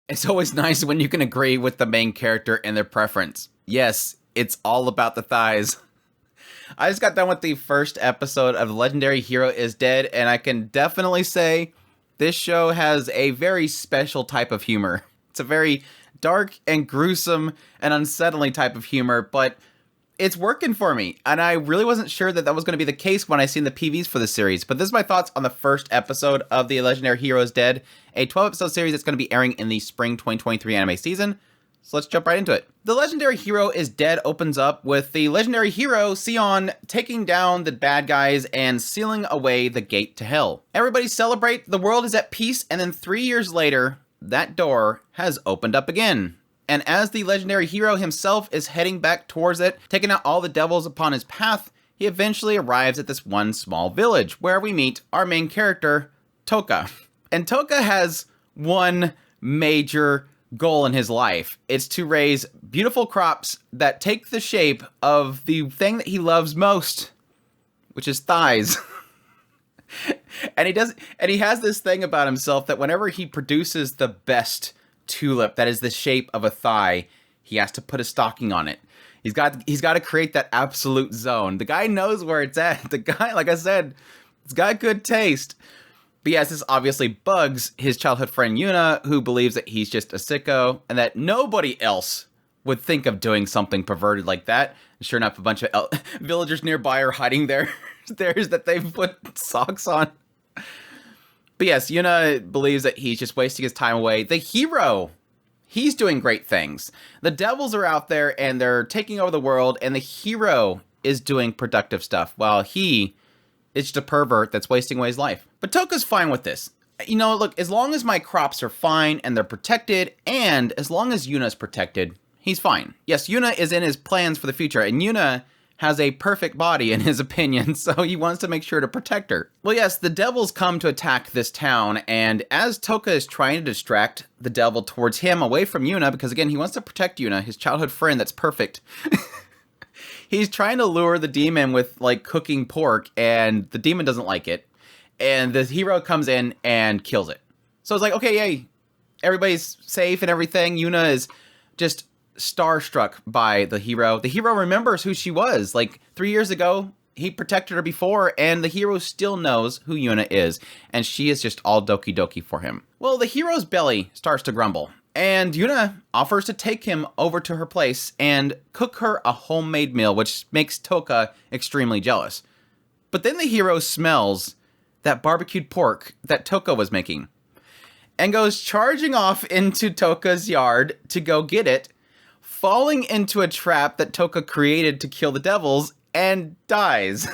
It's always nice when you can agree with the main character and their preference. Yes, it's all about the thighs. I just got done with the first episode of The Legendary Hero is Dead, and I can definitely say this show has a very special type of humor. It's a very dark and gruesome and unsettling type of humor, but it's working for me. And I really wasn't sure that was going to be the case when I seen the PVs for the series. But this is my thoughts on the first episode of The Legendary Hero is Dead, a 12-episode series that's going to be airing in the spring 2023 anime season. So let's jump right into it. The Legendary Hero is Dead opens up with the legendary hero, Sion, taking down the bad guys and sealing away the gate to hell. Everybody celebrate, the world is at peace, and then 3 years later, that door has opened up again. And as the legendary hero himself is heading back towards it, taking out all the devils upon his path, he eventually arrives at this one small village where we meet our main character, Toka. And Toka has one major goal in his life. It's to raise beautiful crops that take the shape of the thing that he loves most, which is thighs. And he has this thing about himself that whenever he produces the best tulip that is the shape of a thigh, he has to put a stocking on it. He's got to create that absolute zone. The guy knows where it's at. The guy, like I said, he's got good taste. But yes, this obviously bugs his childhood friend Yuna, who believes that he's just a sicko and that nobody else would think of doing something perverted like that. And sure enough, a bunch of villagers nearby are hiding theirs that they've put socks on. But yes, Yuna believes that he's just wasting his time away. The hero, he's doing great things. The devils are out there and they're taking over the world, and the hero is doing productive stuff while he is just a pervert that's wasting away his life. But Toka's fine with this. You know, look, as long as my crops are fine and they're protected, and as long as Yuna's protected, he's fine. Yes, Yuna is in his plans for the future, and Yuna has a perfect body in his opinion, so he wants to make sure to protect her. Well, yes, the devils come to attack this town, and as Toka is trying to distract the devil towards him away from Yuna, because again, he wants to protect Yuna, his childhood friend that's perfect. He's trying to lure the demon with, like, cooking pork, and the demon doesn't like it, and the hero comes in and kills it. So it's like, okay, yay, everybody's safe and everything. Yuna is just starstruck by the hero. The hero remembers who she was. Like 3 years ago, he protected her before, and the hero still knows who Yuna is, and she is just all doki doki for him. Well, the hero's belly starts to grumble, and Yuna offers to take him over to her place and cook her a homemade meal, which makes Toka extremely jealous. But then the hero smells that barbecued pork that Toka was making and goes charging off into Toka's yard to go get it, falling into a trap that Toka created to kill the devils, and dies.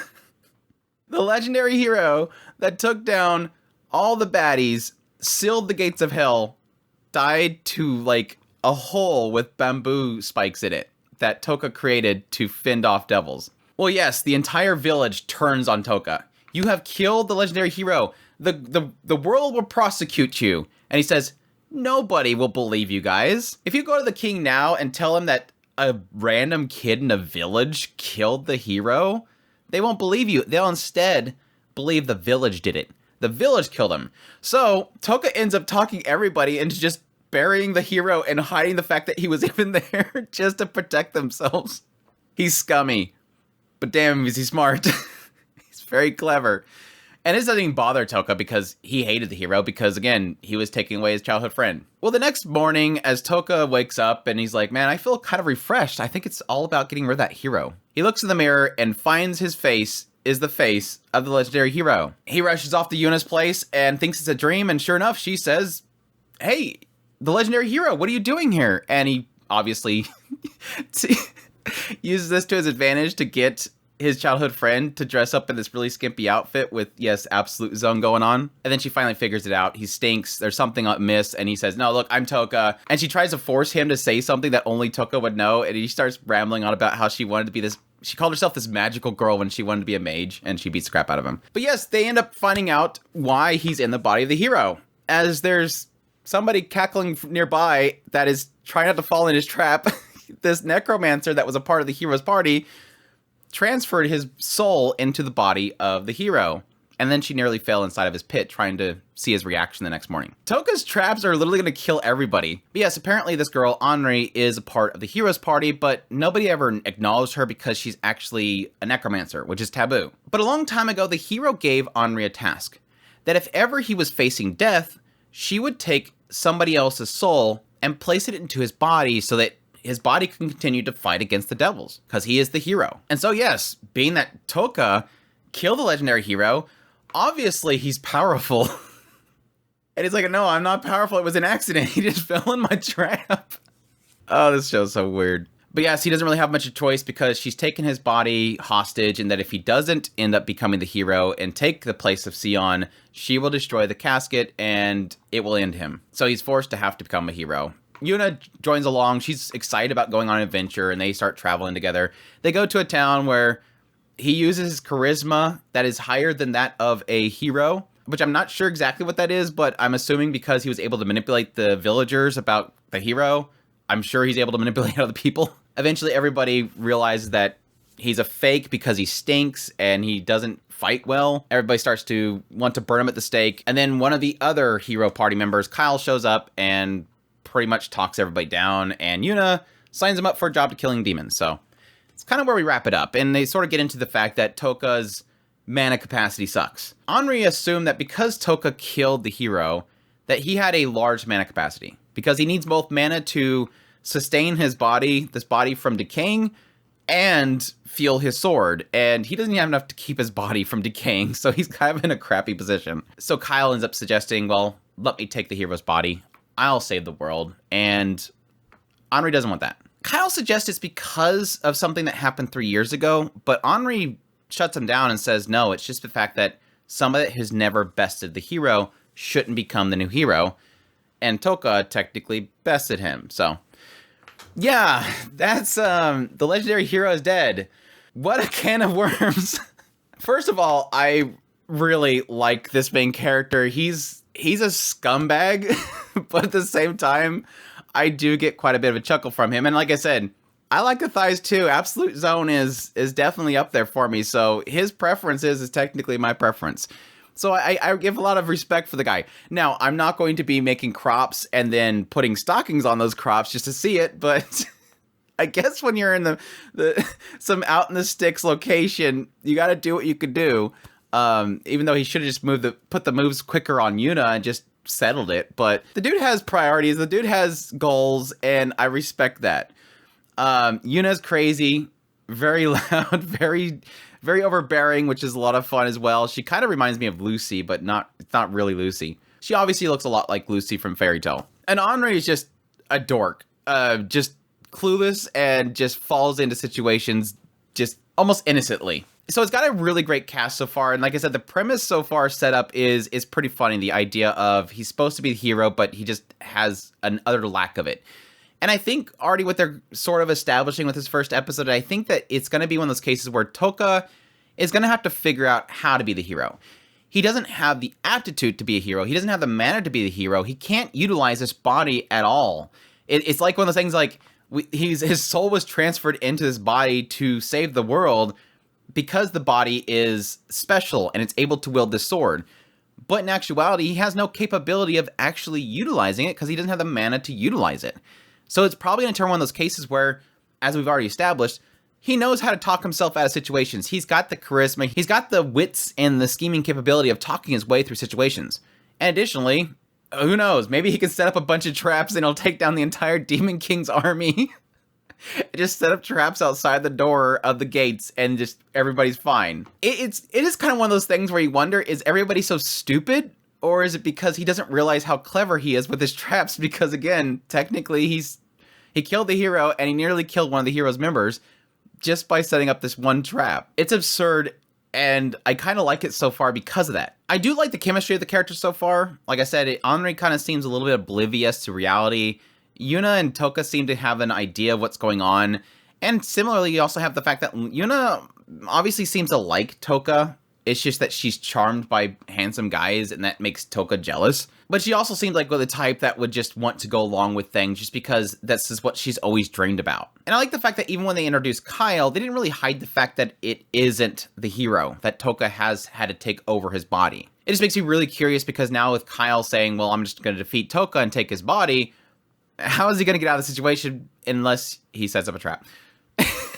The legendary hero that took down all the baddies, sealed the gates of hell, died to, like, a hole with bamboo spikes in it that Toka created to fend off devils. Well, yes, the entire village turns on Toka. You have killed the legendary hero. The world will prosecute you. And he says, nobody will believe you guys. If you go to the king now and tell him that a random kid in a village killed the hero, they won't believe you. They'll instead believe the village did it. The village killed him. So Toka ends up talking everybody into just burying the hero and hiding the fact that he was even there just to protect themselves. He's scummy, but damn, is he smart. He's very clever. And this doesn't even bother Toka because he hated the hero because, again, he was taking away his childhood friend. Well, the next morning, as Toka wakes up and he's like, man, I feel kind of refreshed. I think it's all about getting rid of that hero. He looks in the mirror and finds his face is the face of the legendary hero. He rushes off to Yuna's place and thinks it's a dream. And sure enough, she says, hey, the legendary hero, what are you doing here? And he obviously uses this to his advantage to get his childhood friend to dress up in this really skimpy outfit with, yes, absolute zone going on. And then she finally figures it out. He stinks. There's something amiss. And he says, no, look, I'm Toka. And she tries to force him to say something that only Toka would know. And he starts rambling on about how she wanted to be this. She called herself this magical girl when she wanted to be a mage. And she beats the crap out of him. But yes, they end up finding out why he's in the body of the hero. As there's somebody cackling nearby that is trying not to fall in his trap. This necromancer that was a part of the hero's party transferred his soul into the body of the hero. and then she nearly fell inside of his pit trying to see his reaction the next morning. Toka's traps are literally going to kill everybody. But yes, apparently this girl, Henri, is a part of the heroes party, but nobody ever acknowledged her because she's actually a necromancer, which is taboo. But a long time ago, the hero gave Henri a task, that if ever he was facing death, she would take somebody else's soul and place it into his body so that his body can continue to fight against the devils, because he is the hero. And so yes, being that Toka killed the legendary hero, obviously he's powerful. And he's like, no, I'm not powerful, it was an accident, he just fell in my trap. Oh, this show's so weird. But yes, he doesn't really have much of a choice because she's taken his body hostage, and that if he doesn't end up becoming the hero and take the place of Sion, she will destroy the casket and it will end him. So he's forced to have to become a hero. Yuna joins along. She's excited about going on an adventure, and they start traveling together. They go to a town where he uses his charisma that is higher than that of a hero, which I'm not sure exactly what that is, but I'm assuming because he was able to manipulate the villagers about the hero, I'm sure he's able to manipulate other people. Eventually, everybody realizes that he's a fake because he stinks and he doesn't fight well. Everybody starts to want to burn him at the stake. And then one of the other hero party members, Kyle, shows up and pretty much talks everybody down, and Yuna signs him up for a job to killing demons. So it's kind of where we wrap it up, and they sort of get into the fact that Toka's mana capacity sucks. Henri assumed that because Toka killed the hero, that he had a large mana capacity, because he needs both mana to sustain his body, this body from decaying, and feel his sword, and he doesn't have enough to keep his body from decaying, so he's kind of in a crappy position. So Kyle ends up suggesting, well, let me take the hero's body, I'll save the world, and Henri doesn't want that. Kyle suggests it's because of something that happened 3 years ago, but Henri shuts him down and says, no, it's just the fact that somebody that has never bested the hero shouldn't become the new hero, and Toka technically bested him, so yeah, that's, the legendary hero is dead. What a can of worms. First of all, I really like this main character. He's a scumbag, but at the same time, I do get quite a bit of a chuckle from him. And like I said, I like the thighs too. Absolute Zone is definitely up there for me. So his preference is technically my preference. So I give a lot of respect for the guy. Now, I'm not going to be making crops and then putting stockings on those crops just to see it, but I guess when you're in some out in the sticks location, you got to do what you could do. Even though he should have just put the moves quicker on Yuna and just settled it. But the dude has priorities, the dude has goals, and I respect that. Yuna's crazy, very loud, very overbearing, which is a lot of fun as well. She kind of reminds me of Lucy, but it's not really Lucy. She obviously looks a lot like Lucy from Fairy Tail. And Henri is just a dork, just clueless and just falls into situations just almost innocently. So it's got a really great cast so far, and like I said, the premise so far set up is pretty funny. The idea of he's supposed to be the hero, but he just has an utter lack of it. And I think already what they're sort of establishing with this first episode, I think that it's going to be one of those cases where Toka is going to have to figure out how to be the hero. He doesn't have the aptitude to be a hero. He doesn't have the mana to be the hero. He can't utilize his body at all. It's like one of those things like his soul was transferred into his body to save the world because the body is special and it's able to wield this sword. But in actuality, he has no capability of actually utilizing it because he doesn't have the mana to utilize it. So it's probably going to turn one of those cases where, as we've already established, he knows how to talk himself out of situations. He's got the charisma, he's got the wits and the scheming capability of talking his way through situations. And additionally, who knows, maybe he can set up a bunch of traps and he'll take down the entire Demon King's army. Just set up traps outside the door of the gates and just everybody's fine. It is kind of one of those things where you wonder, is everybody so stupid? Or is it because he doesn't realize how clever he is with his traps? Because again, technically he killed the hero and he nearly killed one of the hero's members just by setting up this one trap. It's absurd, and I kind of like it so far because of that. I do like the chemistry of the characters so far. Like I said, Henri kind of seems a little bit oblivious to reality. Yuna and Toka seem to have an idea of what's going on. And similarly, you also have the fact that Yuna obviously seems to like Toka. It's just that she's charmed by handsome guys, and that makes Toka jealous. But she also seems like the type that would just want to go along with things just because that's just what she's always dreamed about. And I like the fact that even when they introduced Kyle, they didn't really hide the fact that it isn't the hero, that Toka has had to take over his body. It just makes me really curious because now with Kyle saying, well, I'm just going to defeat Toka and take his body, how is he going to get out of the situation unless he sets up a trap?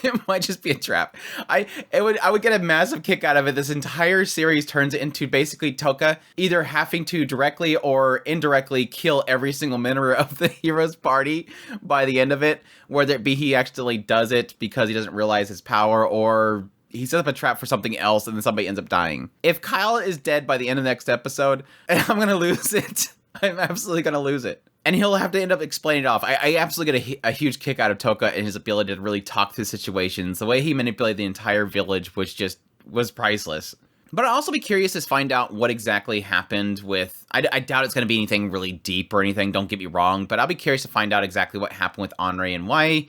It might just be a trap. I would get a massive kick out of it. This entire series turns into basically Toka either having to directly or indirectly kill every single member of the hero's party by the end of it, whether it be he actually does it because he doesn't realize his power, or he sets up a trap for something else and then somebody ends up dying. If Kyle is dead by the end of the next episode, I'm going to lose it. I'm absolutely going to lose it. And he'll have to end up explaining it off. I absolutely get a huge kick out of Toka and his ability to really talk through situations. The way he manipulated the entire village was priceless. But I'd also be curious to find out what exactly happened with... I doubt it's going to be anything really deep or anything, don't get me wrong. But I'll be curious to find out exactly what happened with Henri and why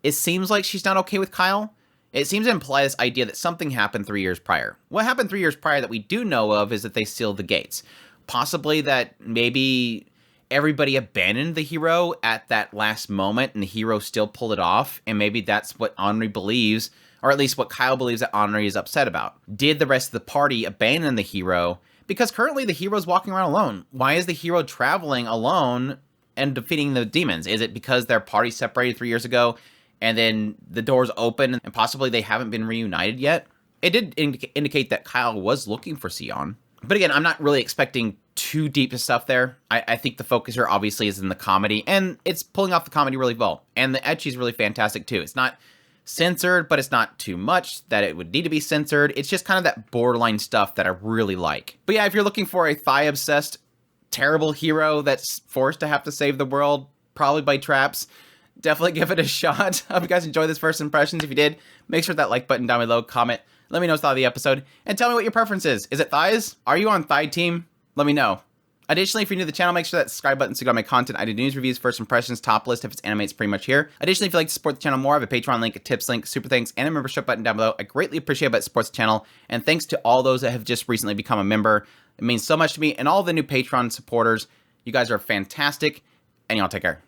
it seems like she's not okay with Kyle. It seems to imply this idea that something happened 3 years prior. What happened 3 years prior that we do know of is that they sealed the gates. Possibly that maybe everybody abandoned the hero at that last moment and the hero still pulled it off, and maybe that's what Henri believes, or at least what Kyle believes that Henri is upset about. Did the rest of the party abandon the hero? Because currently the hero's walking around alone. Why is the hero traveling alone and defeating the demons? Is it because their party separated 3 years ago and then the doors open and possibly they haven't been reunited yet? It did indicate that Kyle was looking for Sion. But again, I'm not really expecting too deep stuff there. I think the focus here obviously is in the comedy, and it's pulling off the comedy really well. And the ecchi is really fantastic too. It's not censored, but it's not too much that it would need to be censored. It's just kind of that borderline stuff that I really like. But yeah, if you're looking for a thigh-obsessed, terrible hero that's forced to have to save the world, probably by traps, definitely give it a shot. I hope you guys enjoyed this first impressions. If you did, make sure that like button down below, comment, let me know what's thought of the episode, and tell me what your preference is. Is it thighs? Are you on thigh team? Let me know. Additionally, if you're new to the channel, make sure that subscribe button so you got my content. I do news reviews, first impressions, top list. If it's anime, it's pretty much here. Additionally, if you'd like to support the channel more, I have a Patreon link, a tips link, super thanks, and a membership button down below. I greatly appreciate that it supports the channel. And thanks to all those that have just recently become a member. It means so much to me. And all the new Patreon supporters, you guys are fantastic. And y'all take care.